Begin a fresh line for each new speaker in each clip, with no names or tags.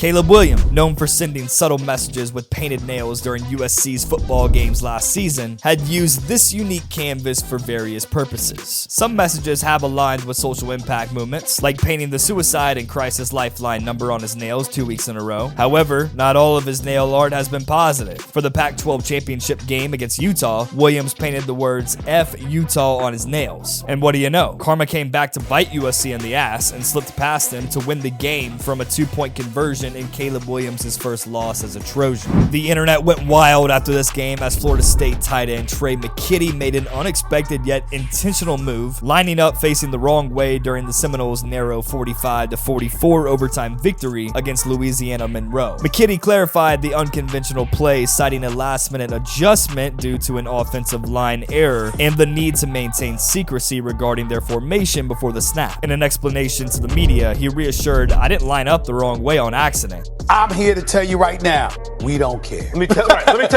Caleb Williams, known for sending subtle messages with painted nails during USC's football games last season, had used this unique canvas for various purposes. Some messages have aligned with social impact movements, like painting the suicide and crisis lifeline number on his nails 2 weeks in a row. However, not all of his nail art has been positive. For the Pac-12 championship game against Utah, Williams painted the words F Utah on his nails. And what do you know? Karma came back to bite USC in the ass and slipped past them to win the game from a 2-point conversion in Caleb Williams' first loss as a Trojan. The internet went wild after this game as Florida State tight end Trey McKitty made an unexpected yet intentional move, lining up facing the wrong way during the Seminoles' narrow 45-44 overtime victory against Louisiana Monroe. McKitty clarified the unconventional play, citing a last-minute adjustment due to an offensive line error and the need to maintain secrecy regarding their formation before the snap. In an explanation to the media, he reassured, "I didn't line up the wrong way on accident."
I'm here to tell you right now, we don't care.
Let me tell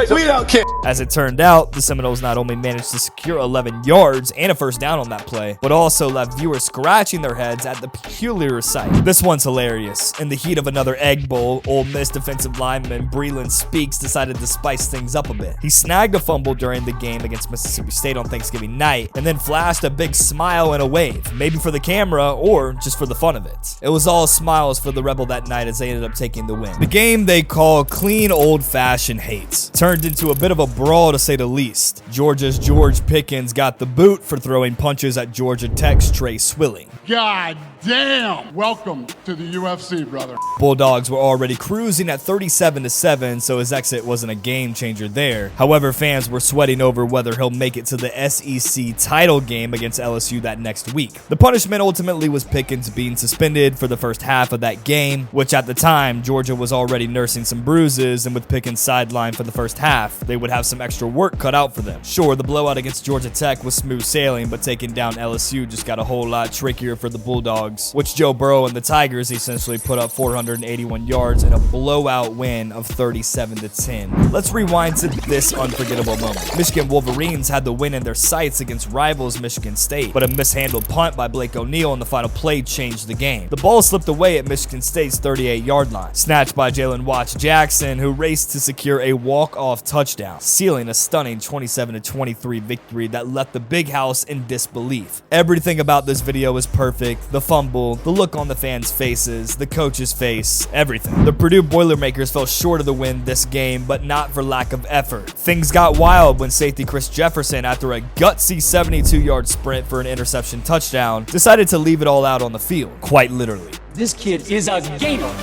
you,
we don't care.
As it turned out, the Seminoles not only managed to secure 11 yards and a first down on that play, but also left viewers scratching their heads at the peculiar sight. This one's hilarious. In the heat of another Egg Bowl, Ole Miss defensive lineman Breland Speaks decided to spice things up a bit. He snagged a fumble during the game against Mississippi State on Thanksgiving night, and then flashed a big smile and a wave, maybe for the camera or just for the fun of it. It was all smiles for the Rebel that night as they ended up taking the win. The game they call clean old-fashioned hate turned into a bit of a brawl to say the least. Georgia's George Pickens got the boot for throwing punches at Georgia Tech's Trey Swilling.
God damn! Welcome to the UFC, brother.
Bulldogs were already cruising at 37-7, so his exit wasn't a game changer there. However, fans were sweating over whether he'll make it to the SEC title game against LSU that next week. The punishment ultimately was Pickens being suspended for the first half of that game, which at the time, Georgia was already nursing some bruises, and with Pickens sidelined for the first half, they would have some extra work cut out for them. Sure, the blowout against Georgia Tech was smooth sailing, but taking down LSU just got a whole lot trickier for the Bulldogs, which Joe Burrow and the Tigers essentially put up 481 yards in a blowout win of 37-10. Let's rewind to this unforgettable moment. Michigan Wolverines had the win in their sights against rivals Michigan State, but a mishandled punt by Blake O'Neal on the final play changed the game. The ball slipped away at Michigan State's 38-yard line, snatched by Jalen Watts Jackson, who raced to secure a walk-off touchdown, sealing a stunning 27-23 victory that left the Big House in disbelief. Everything about this video is perfect. The fumble, the look on the fans' faces, the coach's face, everything. The Purdue Boilermakers fell short of the win this game, but not for lack of effort. Things got wild when safety Chris Jefferson, after a gutsy 72-yard sprint for an interception touchdown, decided to leave it all out on the field, quite literally.
This kid is a gamer.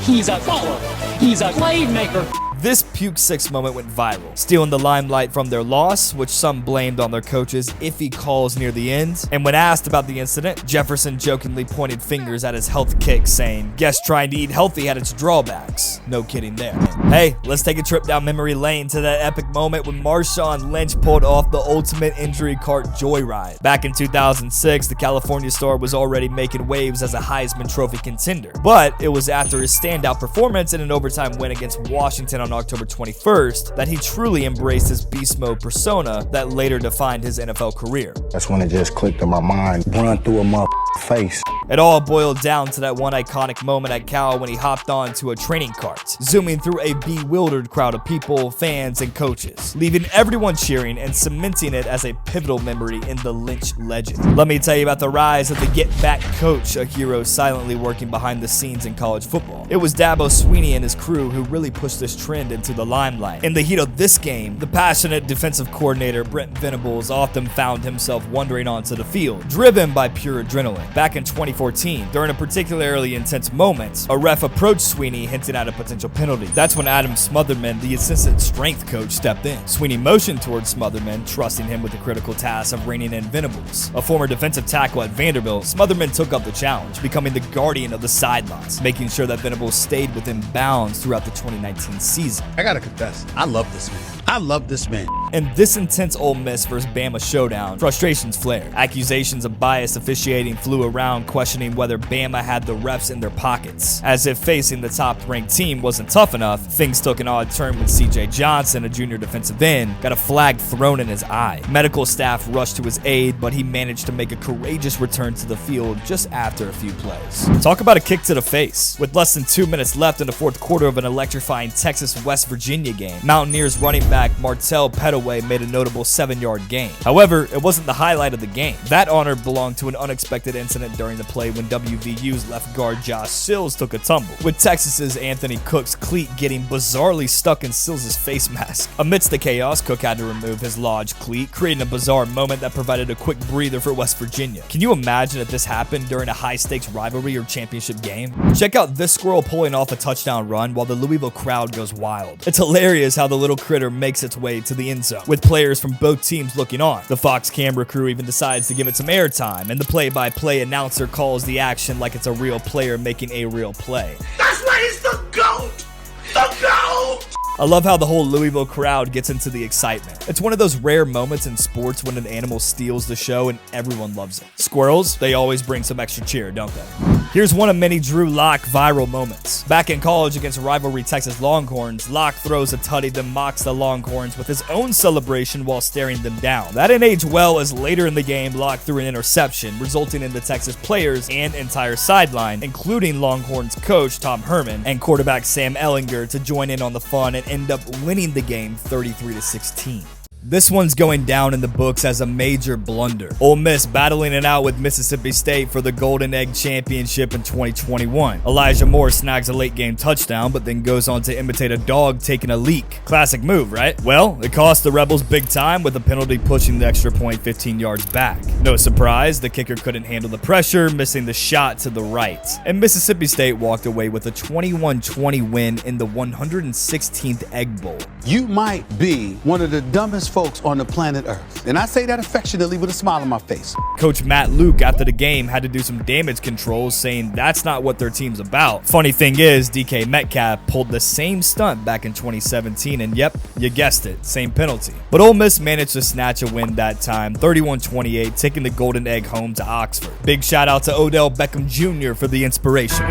He's a baller. He's a playmaker.
This Puke 6 moment went viral, stealing the limelight from their loss, which some blamed on their coach's iffy calls near the end. And when asked about the incident, Jefferson jokingly pointed fingers at his health kick, saying, "Guess trying to eat healthy had its drawbacks." No kidding there. Hey, let's take a trip down memory lane to that epic moment when Marshawn Lynch pulled off the ultimate injury cart joyride. Back in 2006, the California star was already making waves as a Heisman Trophy contender, but it was after his standout performance in an overtime win against Washington on October 21st that he truly embraced his beast mode persona that later defined his NFL career.
That's when it just clicked in my mind, run through a motherfucking face.
It all boiled down to that one iconic moment at Cal when he hopped onto a training cart, zooming through a bewildered crowd of people, fans, and coaches, leaving everyone cheering and cementing it as a pivotal memory in the Lynch legend. Let me tell you about the rise of the Get Back coach, a hero silently working behind the scenes in college football. It was Dabo Swinney and his crew who really pushed this trend into the limelight. In the heat of this game, the passionate defensive coordinator Brent Venables often found himself wandering onto the field, driven by pure adrenaline. Back in 2014, during a particularly intense moment, a ref approached Swinney hinting at a potential penalty. That's when Adam Smotherman, the assistant strength coach, stepped in. Swinney motioned towards Smotherman, trusting him with the critical task of reining in Venables. A former defensive tackle at Vanderbilt, Smotherman took up the challenge, becoming the guardian of the sidelines, making sure that Venables stayed within bounds throughout the 2019 season.
I gotta confess, I love this man. I love this man.
In this intense Ole Miss vs. Bama showdown, frustrations flared. Accusations of biased officiating flew around, questioning whether Bama had the refs in their pockets. As if facing the top-ranked team wasn't tough enough, things took an odd turn when CJ Johnson, a junior defensive end, got a flag thrown in his eye. Medical staff rushed to his aid, but he managed to make a courageous return to the field just after a few plays. Talk about a kick to the face. With less than 2 minutes left in the fourth quarter of an electrifying Texas-West Virginia game, Mountaineers running back Martell Pettaway made a notable 7-yard gain. However, it wasn't the highlight of the game. That honor belonged to an unexpected incident during the play when WVU's left guard Josh Sills took a tumble, with Texas's Anthony Cook's cleat getting bizarrely stuck in Sills' face mask. Amidst the chaos, Cook had to remove his lodge cleat, creating a bizarre moment that provided a quick breather for West Virginia. Can you imagine if this happened during a high-stakes rivalry or championship game? Check out this squirrel pulling off a touchdown run while the Louisville crowd goes wild. It's hilarious how the little critter makes its way to the end zone, with players from both teams looking on. The Fox camera crew even decides to give it some airtime, and the play-by-play announcer calls the action like it's a real player making a real play.
That's why he's the GOAT! The GOAT!
I love how the whole Louisville crowd gets into the excitement. It's one of those rare moments in sports when an animal steals the show and everyone loves it. Squirrels, they always bring some extra cheer, don't they? Here's one of many Drew Lock viral moments. Back in college against rivalry Texas Longhorns, Lock throws a tutty that mocks the Longhorns with his own celebration while staring them down. That didn't age well, as later in the game, Lock threw an interception, resulting in the Texas players and entire sideline, including Longhorns coach Tom Herman and quarterback Sam Ehlinger, to join in on the fun and end up winning the game 33-16. This one's going down in the books as a major blunder. Ole Miss battling it out with Mississippi State for the Golden Egg Championship in 2021. Elijah Moore snags a late-game touchdown, but then goes on to imitate a dog taking a leak. Classic move, right? Well, it cost the Rebels big time, with a penalty pushing the extra point 15 yards back. No surprise, the kicker couldn't handle the pressure, missing the shot to the right. And Mississippi State walked away with a 21-20 win in the 116th Egg Bowl.
You might be one of the dumbest folks on the planet Earth. And I say that affectionately with a smile on my face.
Coach Matt Luke after the game had to do some damage control, saying that's not what their team's about. Funny thing is, DK Metcalf pulled the same stunt back in 2017, and yep, you guessed it, same penalty. But Ole Miss managed to snatch a win that time, 31-28, taking the Golden Egg home to Oxford. Big shout out to Odell Beckham Jr. for the inspiration.